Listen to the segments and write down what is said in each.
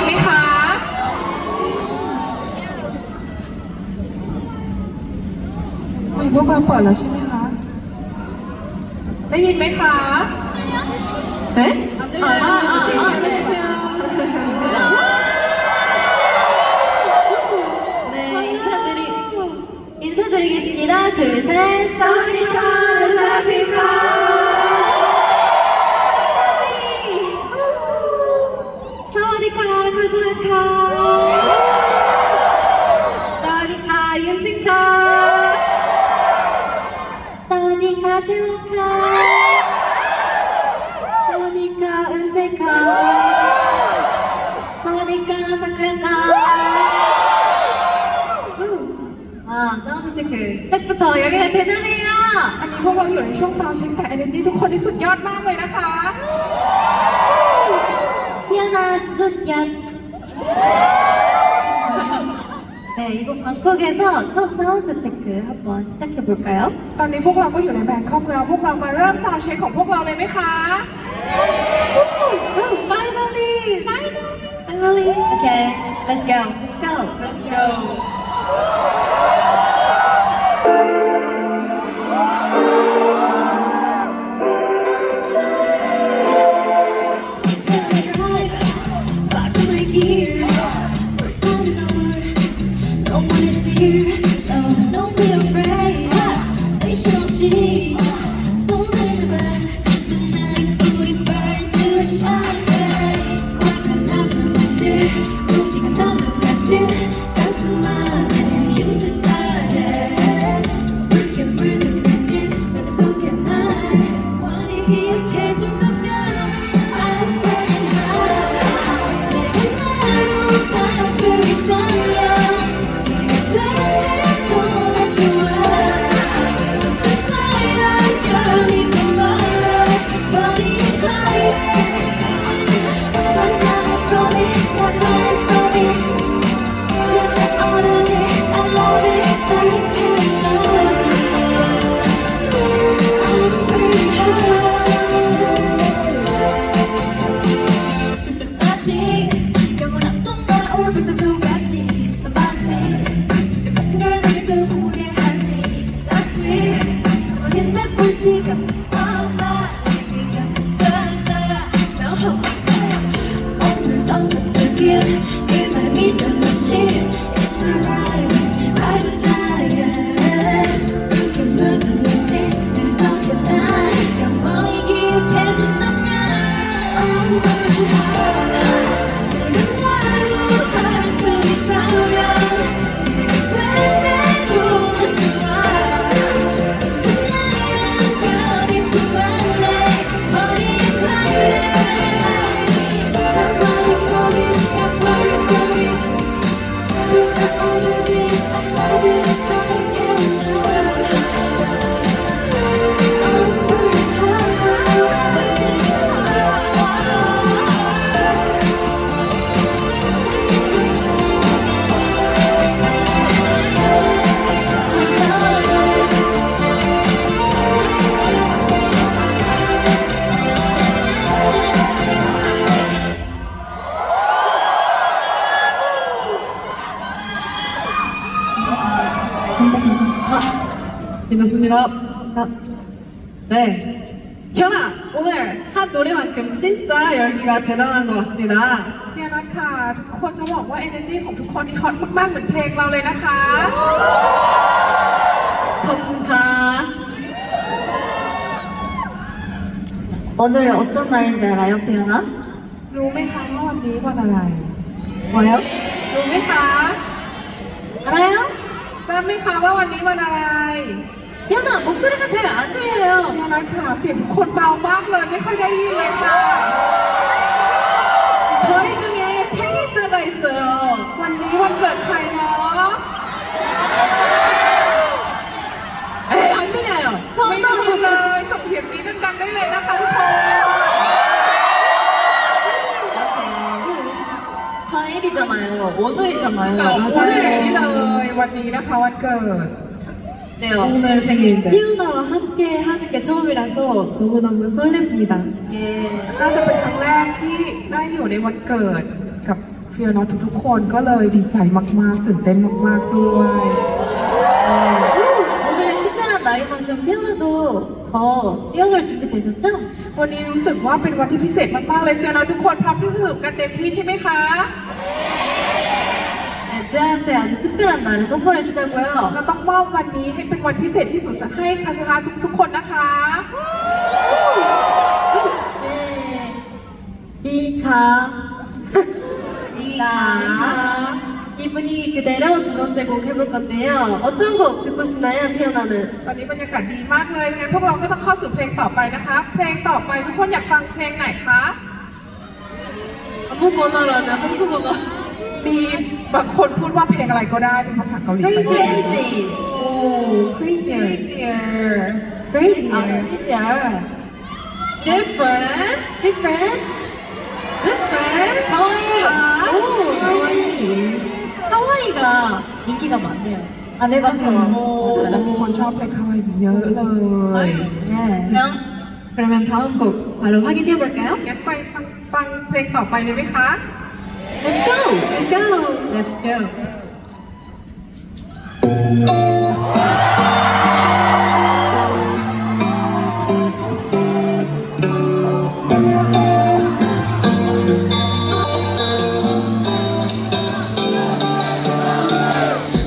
ไหมคะไม่พวกเราเปิดแล้วใช่ไหมคะได้ยินไหมคะเอ๊ะ 인사드리겠습니다. 둘, 셋. 사우디카, 사라피카. 사우디카, 카즈카. 사우디카, 윤진카. 사우디카, 제모카. 사우디카, 은채카. 사우디카, 사쿠라카. 와, 사운드 체크 시작부터 열기가 대단해요. อันนี้พวกเราอยู่ในช่วงซาวด์เช็คแต่ energy ทุกคนที่สุดยอดมากเลยนะคะ 피아나 수얏. 네, 이곳 방콕에서 첫 사운드 체크 한번 시작해 볼까요? ตอนนี้พวกเราก็อยู่ในแบงคอกแล้วพวกเรามาเริ่มซาวด์เช็คของพวกเราเลยไหมคะ Finally! Okay, let's go. Let's go. Don't be afraid. They should see. So much about tonight. 우리 burn to shine. 꽉한 나중들 우리가 너무 같은 가슴만에 힘든 자에 붉게 물든 빛이 너의 속에 날 원히 기억해준다면 I'm burning high. 내가 나로 살아갈 수 있다면 괜찮습니다. 네. 현아, 오늘 한 노래만큼 진짜 열기가 대단한 것 같습니다. พี่นัทค่ะทุกคนจะบอกว่า energy ของทุกคนนี่ฮอตมากๆเหมือนเพลงเราเลยนะคะ ขอบคุณค่ะ 오늘은 어떤 날인지 알아요, 피아나? รู้ไหมคะว่าวันนี้วันอะไร 뭐요? รู้ไหมคะ 알아요? ทราบไหมคะว่าวันนี้วันอะไร 피아나 목소리가 잘 안 들려요. พี่นัทค่ะเสียงทุกคนเบามากเลยไม่ค่อยได้ยินเลยค่ะ 저희 중에 생일자가 있어요. วันนี้วันเกิดใครเนาะ 에이, 안 들려요. ไม่ได้ยินเลยส่งเสียงกรี๊ดดังๆได้เลยนะคะทุกคน 파일이잖아요. 오늘이잖아요. วันนี้เลยวันนี้นะคะวันเกิด 네요. 오늘 생일인데 피오나와 함께 하는 게 처음이라서 너무너무 설렙니다. 예. น่าจะเป็นครั้งแรกที่ได้อยู่ในวันเกิดกับ เฟียร์เนาะทุกๆคนก็เลยดีใจมากๆตื่นเต้นมากๆด้วย 네. 오늘 특별한 날인 만큼 피아노도 더 뛰어놀 준비 되셨죠? วันนี้รู้สึกว่าเป็นวันที่พิเศษมากๆเลยเฟียร์เนาะทุกคนพร้อมที่จะสนุกกันเต็มที่ใช่ไหมคะ 네, 지아한테 아주 특별한 날을 선물해 주자고요. เราต้องมอบวันนี้ให้เป็นวันพิเศษที่สุดให้คาชาทุกๆคนนะคะ 네. 리카. 자, 이 분위기 그대로 두 번째 곡 해볼 건데요. 어떤 곡 듣고 싶나요, 피아노는? ตอนนี้บรรยากาศดีมากเลยงั้นพวกเราก็ต้องเข้าสู่เพลงต่อไปนะคะ เพลงต่อไปทุกคนอยากฟังเพลงไหนคะ 아무거나라는 한국어가. มีบางคนพูดว่าเพลงอะไรก็ได้เป็นภาษาเกาหลี crazy, crazy. 오, crazier. crazy. 아, crazier. Different. Different. Different. 하와이. 오, 하와이. 하와이가 인기가 많네요. 안 해봐서. แล้วมีคนชอบเพลงคาวาอิเยอะเลย 네. 그냥 그러면 다음 곡 바로 확인해 볼까요? งั้นฟังเพลงต่อไปเลยไหมคะ let's go. Let's go. Let's go.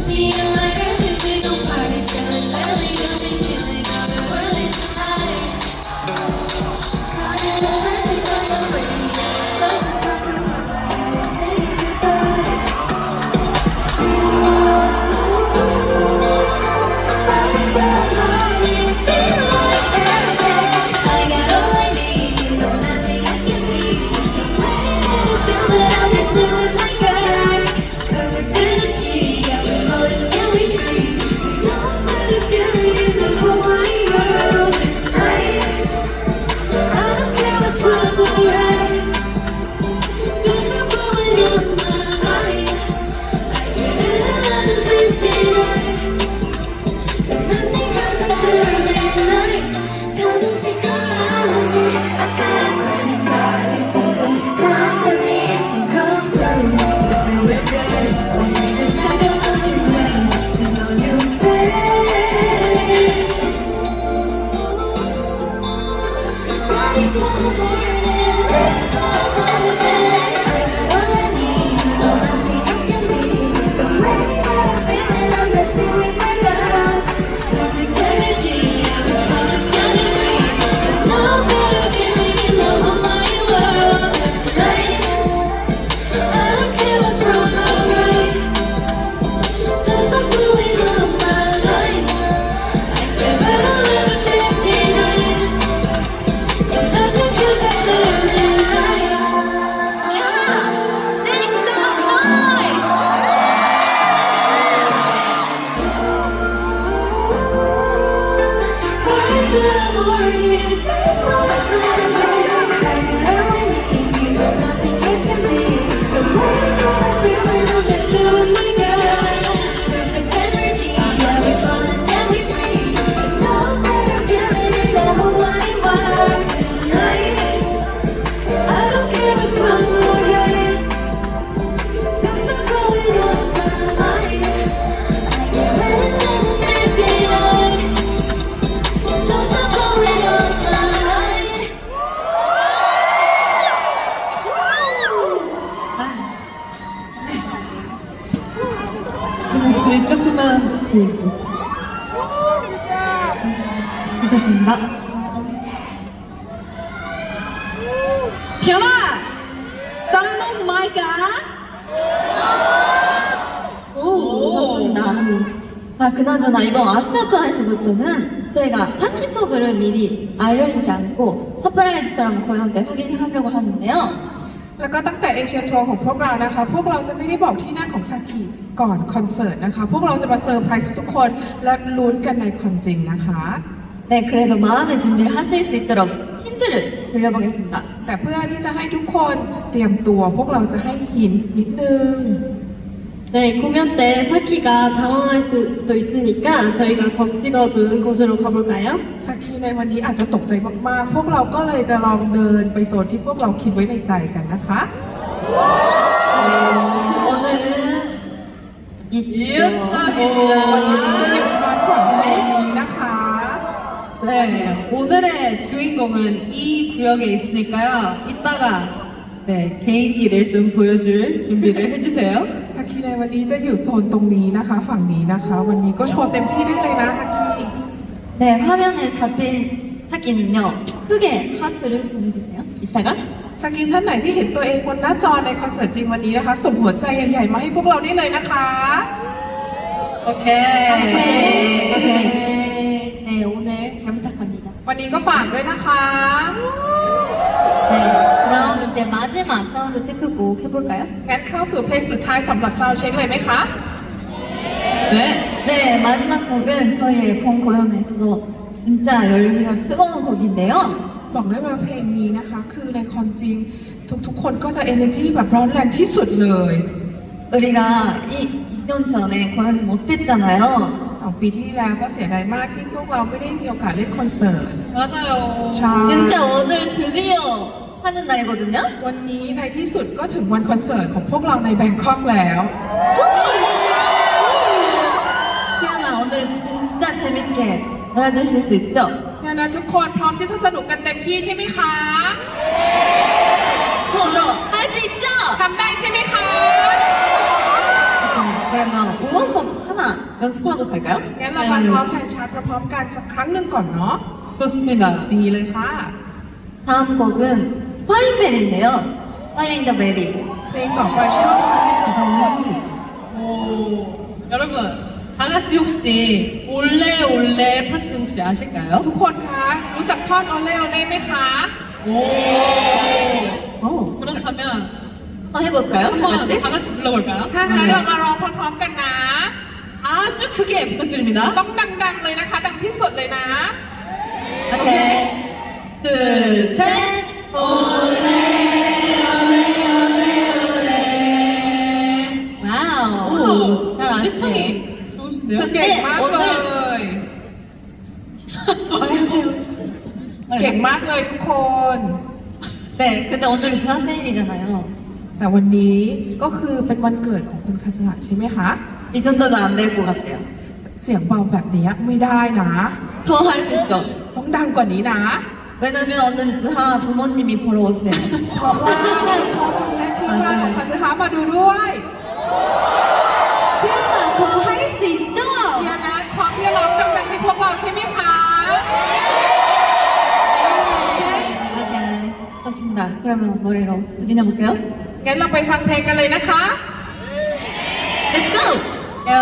Me and my girlies, we gon' party till it's early. Got me feeling otherworldly tonight. God is so perfect on the radio. It's supposed to talk about we're saying goodbye. I got money, feel like dancing. I got all I need, you know nothing else can be. The way that I feel that I'm dancing with my girls. Perfect energy, yeah, we both feel we free. There's no better feeling in the whole wide world. Tonight, I don't care what's wrong or right. Don't stop blowing up my light. I get it at 11:59. But nothing else until midnight. Come and take a ride with me. I got a credit card and some good company and some come through. If we were good, well, it's just like a hundred grand to know you pay. Right till the morning, there's so much I got all I need, you know nothing else can be. The way that I feel when I'm dancing with my girls. Perfect energy, yeah, we both shining free. There's no better feeling in the whole wide world. Tonight, I don't care what's wrong or right. 'Cause I'm blowing up my light. I give it 11:59. And nothing can touch it tonight. 피아노, make some noise. By the morning, feel like I got all I need, you know nothing else can be. The way that I feel when I'm dancing with my girls. Perfect energy, yeah, we fall and we free. There's no better feeling in the whole wide world. Tonight, I don't care what's wrong or right. Don't stop blowing up my light. I get ready at 11:59. Don't stop blowing up my light. 목소리 조금만 보여주세요. 괜찮습니다. 변화! Turn on my god! 맞습니다. 아, 그나저나 이번 아시아자에서부터는 저희가 사키소그를 미리 알려주지 않고 서프라이즈처럼 공연 때 확인하려고 하는데요. แล้วก็ตั้งแต่เอเชียทัวร์ของพวกเรานะคะ พวกเราจะไม่ได้บอกที่นั่งของซากิก่อนคอนเสิร์ตนะคะ พวกเราจะมาเซอร์ไพรส์ทุกคนและลุ้นกันในคอนจริงนะคะ 네, 그래도 마음의 준비를 하실 수 있도록 힌트를 드려보겠습니다. แต่เพื่อที่จะให้ทุกคนเตรียมตัว พวกเราจะให้หินนิดนึง 네, 공연 때 사키가 당황할 수도 있으니까 저희가 점 찍어둔 곳으로 가볼까요? ซากิในวันนี้อาจจะตกใจมากๆ พวกเราก็เลยจะลองเดินไปโซนที่พวกเราคิดไว้ในใจกันนะคะ 네, 깜짝입니다. จะอยู่ในวันฝนทะเลนี้นะคะ 네, 오늘의 주인공은 이 구역에 있으니까요. 이따가 네, 개인기를 좀 보여줄 준비를 해주세요. สักคีในวันนี้จะอยู่โซนตรงนี้นะคะ ฝั่งนี้นะคะ วันนี้ก็โชว์เต็มที่ได้เลยนะสักคี 네, 화면에 잡힌 사기는요. 크게 하트를 보내주세요. 이따가. สักคีท่านไหนที่เห็นตัวเองบนหน้าจอในคอนเสิร์ตจริงวันนี้นะคะส่งหัวใจใหญ่ๆมาให้พวกเราได้เลยนะคะ 오케이. 오케이. 네, 오늘 잘 부탁합니다. วันนี้ก็ฝากด้วยนะคะ 네, 그럼 이제 마지막 사운드 체크곡 해볼까요? งั้นเข้าสู่เพลงสุดท้ายสำหรับซาวด์เช็คเลยไหมคะ 네. 네, 마지막 곡은 저희 본 공연에서도 진짜 열기가 뜨거운 곡인데요. บอกได้ว่าเพลงนี้นะคะ คือในคอนจริง ทุกๆคนก็จะ energy แบบร้อนแรงที่สุดเลย 우리가 2년 전에 공연을 못했잖아요. 2 ปีที่แล้วก็เสียดายมากที่พวกเราไม่ได้มีโอกาสเล่นคอนเสิร์ต 맞아요. ใช่ 진짜 오늘 드디어 하는 날이거든요. วันนี้ในที่สุดก็ถึงวันคอนเสิร์ตของพวกเราในแบงคอกแล้ว 태연아, 오늘 진짜 재밌게 놀아주실 수 있죠? ดังนั้นทุกคนพร้อมที่จะสนุกกันเต็มที่ใช่ไหมคะ 저도 할 수 있죠? ทำได้ใช่ไหมคะ 그러면 우원법 하나 연습하고 갈까요? งั้นเรามาซ้อมแข่งชาร์ตพร้อมๆกันสักครั้งหนึ่งก่อนเนาะ 좋습니다. ดีเลยค่ะ 다음 곡은 파인벨인데요. 파인 더 베리. เพลงต่อไปชื่อว่าเพลงนี้ 오, 여러분, 다 같이 혹시 올레 올레 파트 혹시 아실까요? ทุกคนคะรู้จักท่อนโอเล่โอเล่ไหมคะ 오, 오, 그렇다면 한번 해볼까요? 다 한번 같이? 다 같이 불러볼까요? ถ้างั้นเรามาร้องพร้อมๆกันนะ 아주 크게 부탁드립니다. ต้องดังๆเลยนะคะ ดังที่สุดเลยนะ 오케이. 둘, 셋. 올레 올레 올레 올레. 와우. 오, 잘 아시네. 떼창이 좋으신데요? เก่งมากเลย 빨리 하세요. เก่งมากเลยทุกคน 네, 근데 오늘은 제 생일이잖아요. แต่วันนี้ก็คือเป็นวันเกิดของคุณคาสละใช่ไหมคะ 이 정도면 안 될 것 같아요. เสียงเบาแบบนี้ไม่ได้นะ 더 할 수 있어. ต้องดังกว่านี้นะ 왜냐면 오늘은 즈하 부모님이 보러 오세요. เพราะว่าพ่อคุณแม่ที่บ้านของคาสละมาดูด้วย 태연아, 더 할 수 있죠? เฮียนัทพร้อมที่จะร้องดังๆให้พวกเราใช่ไหมคะ 오케이. 좋습니다. 그러면 노래로 확인해 볼게요. งั้นเราไปฟังเพลงกันเลยนะคะ Let's go! Yo.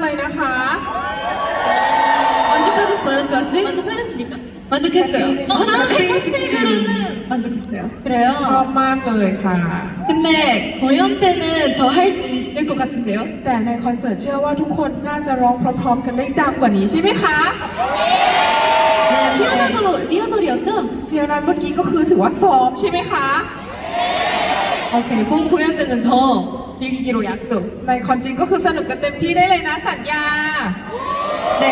เลยนะคะ 만족하셨어요, 두아 씨? 먼저 펴줬으니까. 만족했어요. 나는 팬티로는 만족했어요. ช 그래요. อบมากเลยค่ะ 근데 거연 때는 더 할 수 있을 것 같은데요? แต่ในคอนเสิร์ตเชื่อว่าทุกคนน่าจะร้องพร้อมๆกันได้ดังกว่านี้ใช่ไหมคะ 네, 피아노도 리허설이었죠? เพียงนั้นเมื่อกี้ก็คือถือว่าซ้อมใช่ไหมคะ 오케이. 본 공연 때는 더 즐기기로 약속. ในคอนจริงก็คือสนุกกันเต็มที่ได้เลยนะสัญญา 네.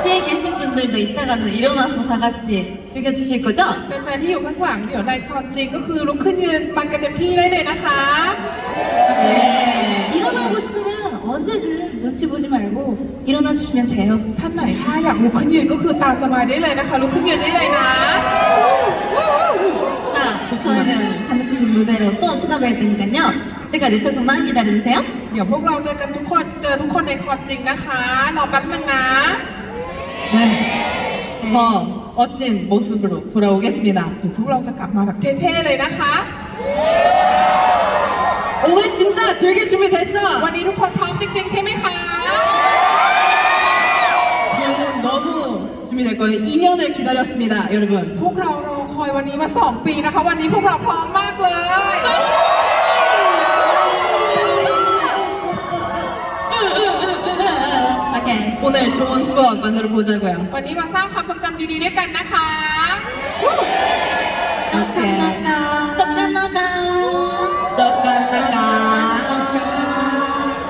뒤에 계신 분들도 이따가는 일어나서 다 같이 즐겨주실 거죠? เป็นแฟนที่อยู่ข้างหลังเดี๋ยวในคอนจริงก็คือลุกขึ้นยืนมันกันเต็มที่ได้เลยนะคะ 네. 일어나고 싶으면 언제든 눈치 보지 말고 일어나 주시면 돼요. ท่านไหนถ้าอยากลุกขึ้นยืนก็คือตามสบายได้เลยนะคะลุกขึ้นยืนได้เลยนะ 자, 저희는 잠시 후 무대로 또 찾아뵐 테니까요. 그때까지 조금만 기다려주세요. เดี๋ยวพวกเราเจอกันทุกคนเจอทุกคนในคอนจริงนะคะรอแป๊บนึงนะ 네. 더 멋진 모습으로 돌아오겠습니다. เดี๋ยวพวกเราจะกลับมาแบบเท่ๆเลยนะคะ 오늘 진짜 즐길 준비 됐죠? วันนี้ทุกคนพร้อมจริงๆใช่ไหมคะ 저희는 너무 준비됐거든요. 2년을 기다렸습니다, 여러분. พวกเรารอคอยวันนี้มา 2 ปีนะคะ วันนี้พวกเราพร้อมมากเลย 오케이. 오늘 좋은 추억 만들어 보자고요. วันนี้มาสร้างความทรงจำดีๆด้วยกันนะคะ 오케이. 떡가나가. 떡간나가.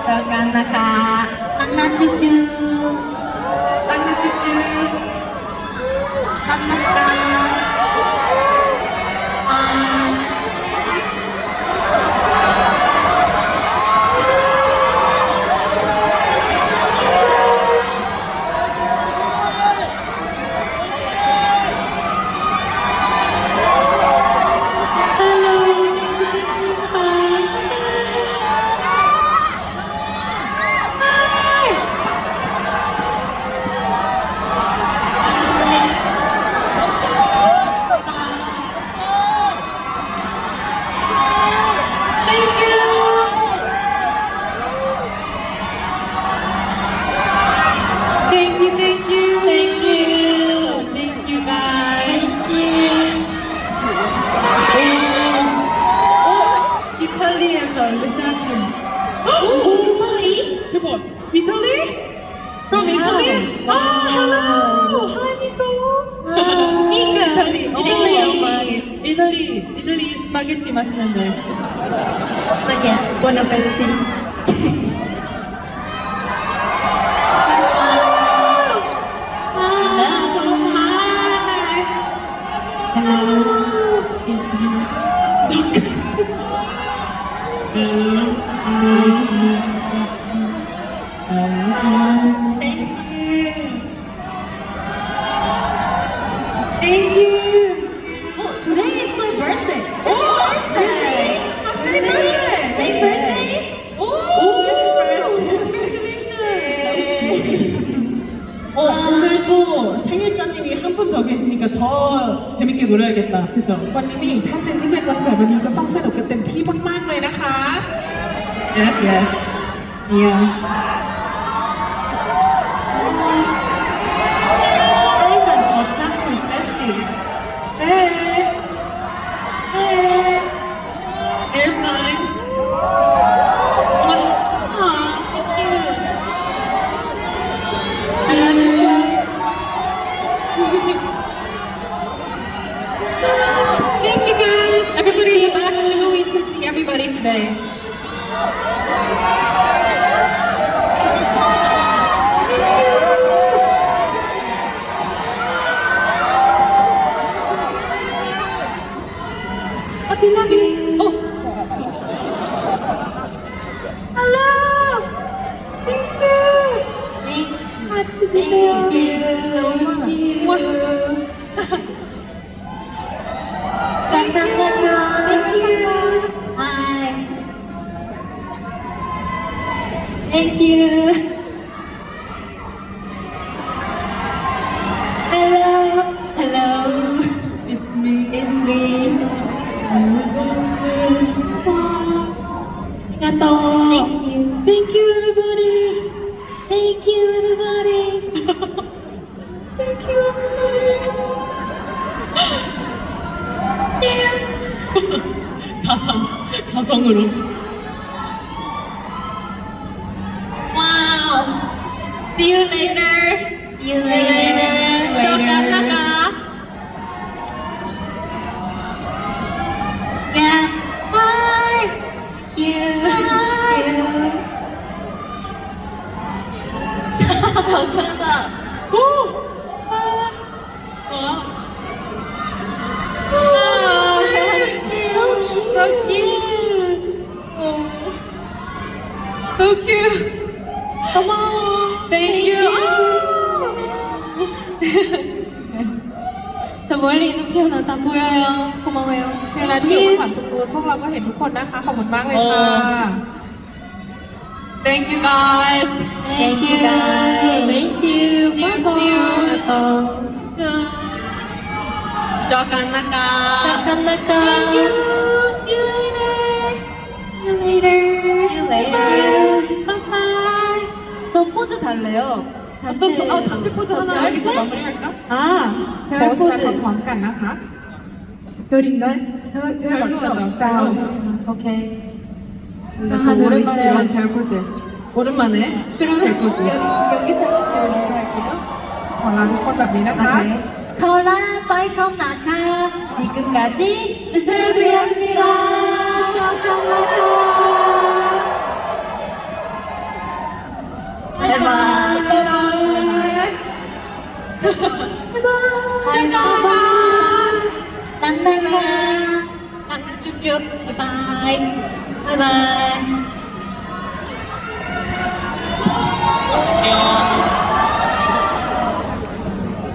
떡간나가. 땅나쭈쭈. 땅나쭈쭈. 땅나까. 아. Thank you, thank you, thank you, thank you guys. 이탈리에서 리스나팀. 이탈리? 대박. 이탈리? From Italy? Oh, hello. Hi, Nico. Nico. 이탈리. Thank you so much. 이탈리 스파게티 맛있는데. Spaghetti. 보나페티. Hello. It's me. Hello. It's me. It's me. Thank you. Thank you. Oh, today is my birthday. Oh, birthday. Same birthday. Same birthday. 오늘도 생일자님이 한 분 더 계시니까 더 재밌게 노래야겠다. 그쵸? วันนี้มีอีกท่านหนึ่งที่เป็นวันเกิดวันนี้ก็ต้องสนุกกันเต็มที่มากๆเลยนะคะ Yes, yes. Yeah. Hi, 어떤 bestie? Hey. Hey. Air sign. Thank you guys. Everybody in the back, so we can see everybody today. Happy love you. Oh. Hello. Thank you. Thank you so much. Thank you. Hi. Thank you. Hello. Hello. It's me. It's me. Thank you. Thank you. Thank you, everybody. Thank Thank you, everybody. Thank you, everybody. Yeah. 가성으로. 와우. See you later. See you later. 저 나가. Yeah. Bye. You. 잘한다. 오. So cute. So cute. 고마워. Thank you. 저 멀리 있는 피아노 다 보여요. 고마워요. เวลาที่อยู่ข้างหลังตรงนู้นพวกเราก็เห็นทุกคนนะคะ ขอบคุณมากเลยค่ะ Thank you guys. Thank you guys. Thank you. See you. 저 나가. 깜나까. See you later. See you later. See you later. Bye. 저 포즈 달래요. 단체 포즈 하나 여기서 마무리할까? 아, 별 โพสต์ 포즈. กันพร้อมๆกันนะคะ 별인가요? 별 별로 맞죠? 하자. 다운. 오케이. 이상한 또 오랜만에 의미지요. 한 별 포즈. 오랜만에. 그러면 여기서 별 인사할게요. ขอลาทุกคนแบบนี้นะคะ 오케이. 카올라 파이컴 나카 지금까지 미스터리였습니다. 감사합니다. 바이바이. 바이바이. 낭낭낭. 랑랑쭉쭉. 바이바이. 바이바이.